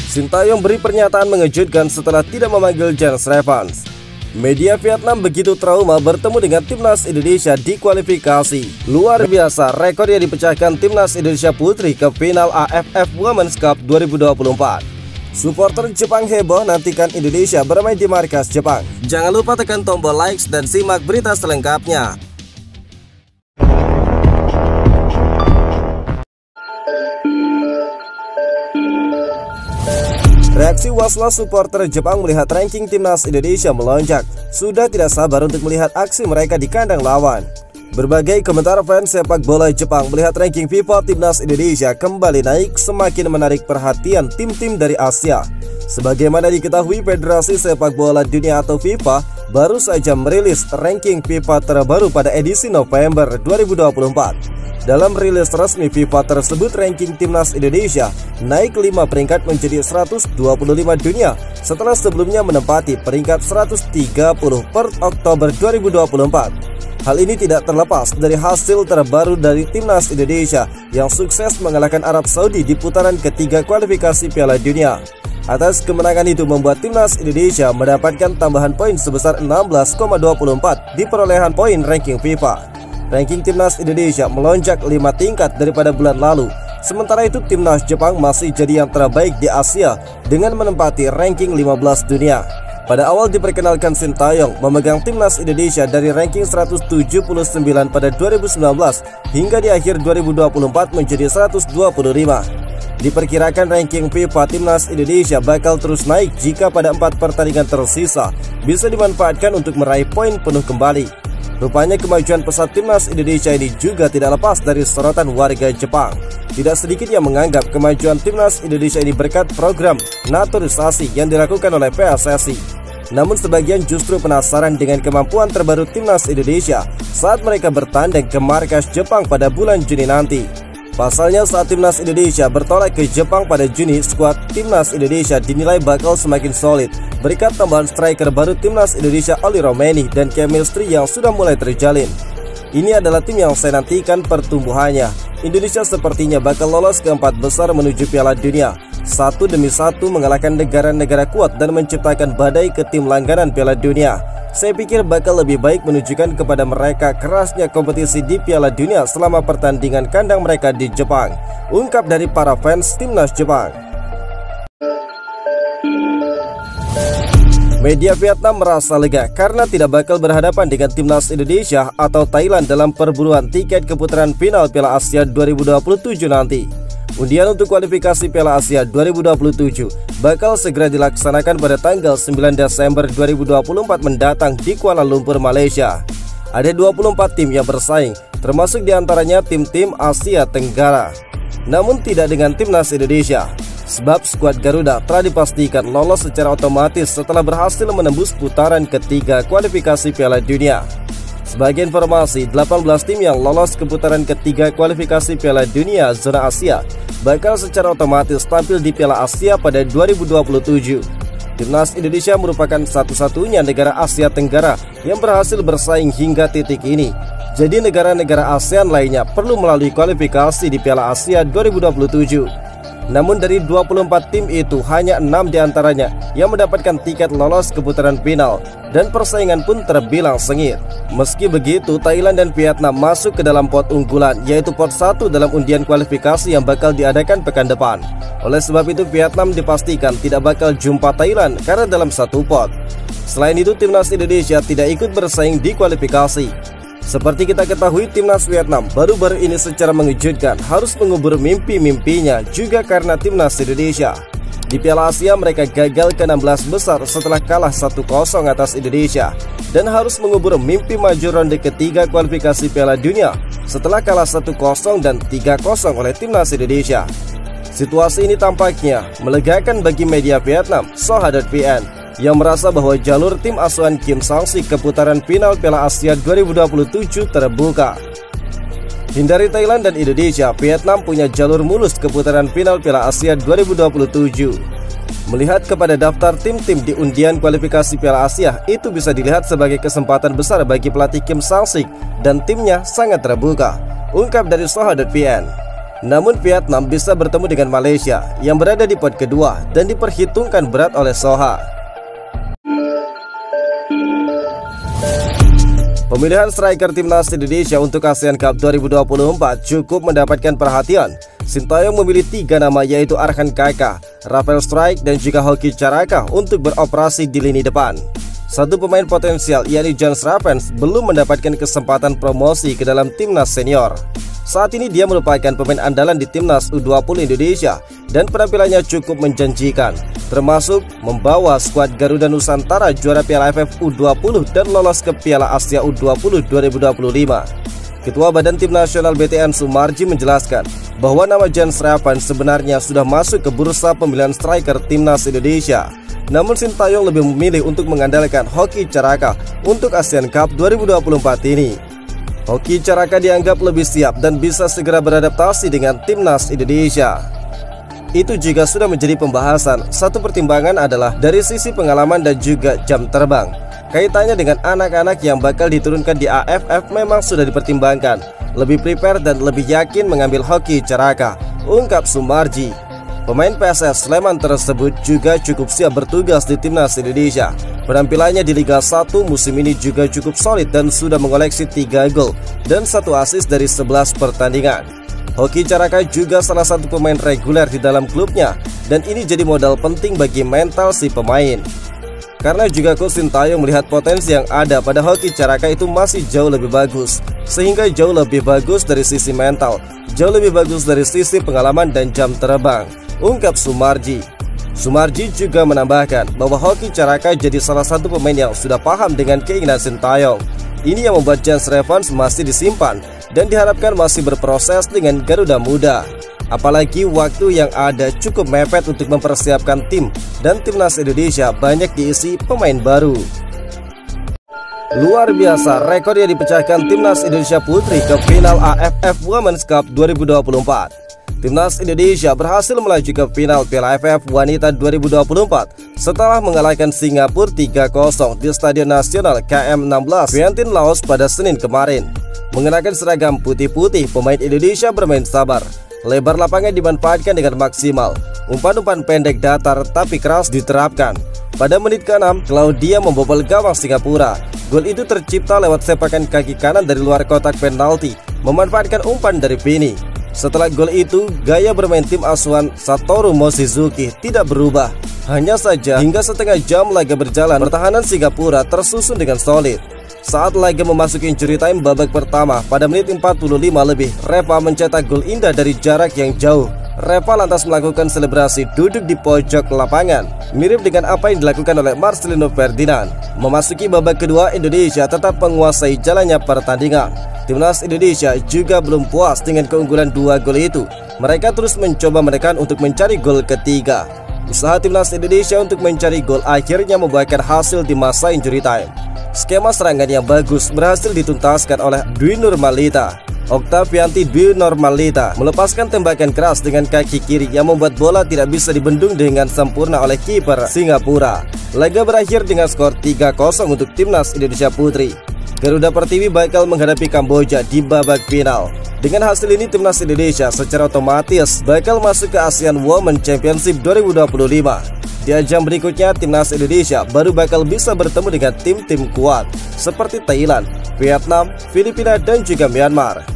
Sintayong beri pernyataan mengejutkan setelah tidak memanggil Jens Evans. Media Vietnam begitu trauma bertemu dengan timnas Indonesia di kualifikasi. Luar biasa rekor yang dipecahkan timnas Indonesia Putri ke final AFF Women's Cup 2024. Supporter Jepang heboh nantikan Indonesia bermain di markas Jepang. Jangan lupa tekan tombol likes dan simak berita selengkapnya. Reaksi was-was supporter Jepang melihat ranking timnas Indonesia melonjak. Sudah tidak sabar untuk melihat aksi mereka di kandang lawan. Berbagai komentar fans sepak bola Jepang melihat ranking FIFA timnas Indonesia kembali naik semakin menarik perhatian tim-tim dari Asia. Sebagaimana diketahui, Federasi Sepak Bola Dunia atau FIFA baru saja merilis ranking FIFA terbaru pada edisi November 2024. Dalam rilis resmi FIFA tersebut, ranking timnas Indonesia naik 5 peringkat menjadi 125 dunia setelah sebelumnya menempati peringkat 130 per Oktober 2024. Hal ini tidak terlepas dari hasil terbaru dari timnas Indonesia yang sukses mengalahkan Arab Saudi di putaran ketiga kualifikasi Piala Dunia. Atas kemenangan itu membuat timnas Indonesia mendapatkan tambahan poin sebesar 16,24 di perolehan poin ranking FIFA. Ranking timnas Indonesia melonjak 5 tingkat daripada bulan lalu. Sementara itu timnas Jepang masih jadi yang terbaik di Asia dengan menempati ranking 15 dunia. Pada awal diperkenalkan, Sintayong memegang timnas Indonesia dari ranking 179 pada 2019 hingga di akhir 2024 menjadi 125. Diperkirakan ranking FIFA timnas Indonesia bakal terus naik jika pada 4 pertandingan tersisa bisa dimanfaatkan untuk meraih poin penuh kembali. Rupanya kemajuan pesat timnas Indonesia ini juga tidak lepas dari sorotan warga Jepang. Tidak sedikit yang menganggap kemajuan timnas Indonesia ini berkat program naturalisasi yang dilakukan oleh PSSI. Namun sebagian justru penasaran dengan kemampuan terbaru timnas Indonesia saat mereka bertanding ke markas Jepang pada bulan Juni nanti. Pasalnya saat timnas Indonesia bertolak ke Jepang pada Juni, skuad timnas Indonesia dinilai bakal semakin solid berkat tambahan striker baru timnas Indonesia Oli Romeni dan chemistry yang sudah mulai terjalin. Ini adalah tim yang saya nantikan pertumbuhannya. Indonesia sepertinya bakal lolos ke 4 besar menuju Piala Dunia, satu demi satu mengalahkan negara-negara kuat dan menciptakan badai ke tim langganan Piala Dunia. Saya pikir bakal lebih baik menunjukkan kepada mereka kerasnya kompetisi di Piala Dunia selama pertandingan kandang mereka di Jepang, ungkap dari para fans timnas Jepang. Media Vietnam merasa lega karena tidak bakal berhadapan dengan timnas Indonesia atau Thailand dalam perburuan tiket ke putaran final Piala Asia 2027 nanti. Undian untuk kualifikasi Piala Asia 2027 bakal segera dilaksanakan pada tanggal 9 Desember 2024 mendatang di Kuala Lumpur, Malaysia. Ada 24 tim yang bersaing, termasuk diantaranya tim-tim Asia Tenggara. Namun tidak dengan timnas Indonesia, sebab skuad Garuda telah dipastikan lolos secara otomatis setelah berhasil menembus putaran ketiga kualifikasi Piala Dunia. Sebagai informasi, 18 tim yang lolos ke putaran ketiga kualifikasi Piala Dunia zona Asia bakal secara otomatis tampil di Piala Asia pada 2027. Timnas Indonesia merupakan satu-satunya negara Asia Tenggara yang berhasil bersaing hingga titik ini. Jadi negara-negara ASEAN lainnya perlu melalui kualifikasi di Piala Asia 2027. Namun dari 24 tim itu hanya 6 diantaranya yang mendapatkan tiket lolos ke putaran final dan persaingan pun terbilang sengit. Meski begitu, Thailand dan Vietnam masuk ke dalam pot unggulan, yaitu pot 1 dalam undian kualifikasi yang bakal diadakan pekan depan. Oleh sebab itu Vietnam dipastikan tidak bakal jumpa Thailand karena dalam satu pot. Selain itu timnas Indonesia tidak ikut bersaing di kualifikasi. Seperti kita ketahui, timnas Vietnam baru-baru ini secara mengejutkan harus mengubur mimpi-mimpinya juga karena timnas Indonesia. Di Piala Asia mereka gagal ke 16 besar setelah kalah 1-0 atas Indonesia dan harus mengubur mimpi maju ronde ketiga kualifikasi Piala Dunia setelah kalah 1-0 dan 3-0 oleh timnas Indonesia. Situasi ini tampaknya melegakan bagi media Vietnam, Soha.vn, yang merasa bahwa jalur tim asuhan Kim Sang-sik ke putaran final Piala Asia 2027 terbuka. Hindari Thailand dan Indonesia, Vietnam punya jalur mulus ke putaran final Piala Asia 2027. Melihat kepada daftar tim-tim di undian kualifikasi Piala Asia, itu bisa dilihat sebagai kesempatan besar bagi pelatih Kim Sang-sik dan timnya sangat terbuka, ungkap dari Soha.vn. Namun Vietnam bisa bertemu dengan Malaysia yang berada di pot kedua dan diperhitungkan berat oleh Soha. Pemilihan striker timnas Indonesia untuk ASEAN Cup 2024 cukup mendapatkan perhatian. Sintayong memilih 3 nama yaitu Arhan Kaka, Rafael Strijk, dan juga Hoki Caraka untuk beroperasi di lini depan. Satu pemain potensial yakni John Ravens belum mendapatkan kesempatan promosi ke dalam timnas senior. Saat ini dia merupakan pemain andalan di timnas U20 Indonesia dan penampilannya cukup menjanjikan, termasuk membawa skuad Garuda Nusantara juara Piala AFF U20 dan lolos ke Piala Asia U20 2025. Ketua Badan Tim Nasional BTN Sumarji menjelaskan bahwa nama John Ravens sebenarnya sudah masuk ke bursa pemilihan striker timnas Indonesia. Namun Sintayong lebih memilih untuk mengandalkan Hoki Caraka untuk ASEAN Cup 2024 ini. Hoki Caraka dianggap lebih siap dan bisa segera beradaptasi dengan timnas Indonesia. Itu juga sudah menjadi pembahasan. Satu pertimbangan adalah dari sisi pengalaman dan juga jam terbang. Kaitannya dengan anak-anak yang bakal diturunkan di AFF memang sudah dipertimbangkan. Lebih prepare dan lebih yakin mengambil Hoki Caraka, ungkap Sumarji. Pemain PSS Sleman tersebut juga cukup siap bertugas di timnas Indonesia. Penampilannya di Liga 1 musim ini juga cukup solid dan sudah mengoleksi 3 gol dan 1 assist dari 11 pertandingan. Hoki Caraka juga salah satu pemain reguler di dalam klubnya dan ini jadi modal penting bagi mental si pemain. Karena juga Coach Sintayong melihat potensi yang ada pada Hoki Caraka itu masih jauh lebih bagus, sehingga jauh lebih bagus dari sisi mental, jauh lebih bagus dari sisi pengalaman dan jam terbang, ungkap Sumarji. Sumarji juga menambahkan bahwa Hoki Caraka jadi salah satu pemain yang sudah paham dengan keinginan Sintayong. Ini yang membuat John Ravens masih disimpan dan diharapkan masih berproses dengan Garuda Muda. Apalagi waktu yang ada cukup mepet untuk mempersiapkan tim dan timnas Indonesia banyak diisi pemain baru. Luar biasa rekor yang dipecahkan timnas Indonesia Putri ke final AFF Women's Cup 2024. Timnas Indonesia berhasil melaju ke final Piala AFF Wanita 2024 setelah mengalahkan Singapura 3-0 di Stadion Nasional KM16 Vientiane, Laos pada Senin kemarin. Mengenakan seragam putih-putih, pemain Indonesia bermain sabar. Lebar lapangan dimanfaatkan dengan maksimal. Umpan-umpan pendek datar tapi keras diterapkan. Pada menit ke-6, Claudia membobol gawang Singapura. Gol itu tercipta lewat sepakan kaki kanan dari luar kotak penalti, memanfaatkan umpan dari Pini. Setelah gol itu, gaya bermain tim asuhan Satoru Mochizuki tidak berubah. Hanya saja hingga setengah jam laga berjalan, pertahanan Singapura tersusun dengan solid. Saat laga memasuki injury time babak pertama, pada menit 45 lebih, Reva mencetak gol indah dari jarak yang jauh. Reva lantas melakukan selebrasi duduk di pojok lapangan, mirip dengan apa yang dilakukan oleh Marcelino Ferdinand. Memasuki babak kedua, Indonesia tetap menguasai jalannya pertandingan. Timnas Indonesia juga belum puas dengan keunggulan 2 gol itu. Mereka terus mencoba menekan untuk mencari gol ketiga. Usaha Timnas Indonesia untuk mencari gol akhirnya membuahkan hasil di masa injury time. Skema serangan yang bagus berhasil dituntaskan oleh Dwi Nurmalita. Oktavianti Dwi Nurmalita melepaskan tembakan keras dengan kaki kiri yang membuat bola tidak bisa dibendung dengan sempurna oleh kiper Singapura. Laga berakhir dengan skor 3-0 untuk Timnas Indonesia Putri. Garuda Pertiwi bakal menghadapi Kamboja di babak final. Dengan hasil ini Timnas Indonesia secara otomatis bakal masuk ke ASEAN Women Championship 2025. Di ajang berikutnya Timnas Indonesia baru bakal bisa bertemu dengan tim-tim kuat seperti Thailand, Vietnam, Filipina dan juga Myanmar.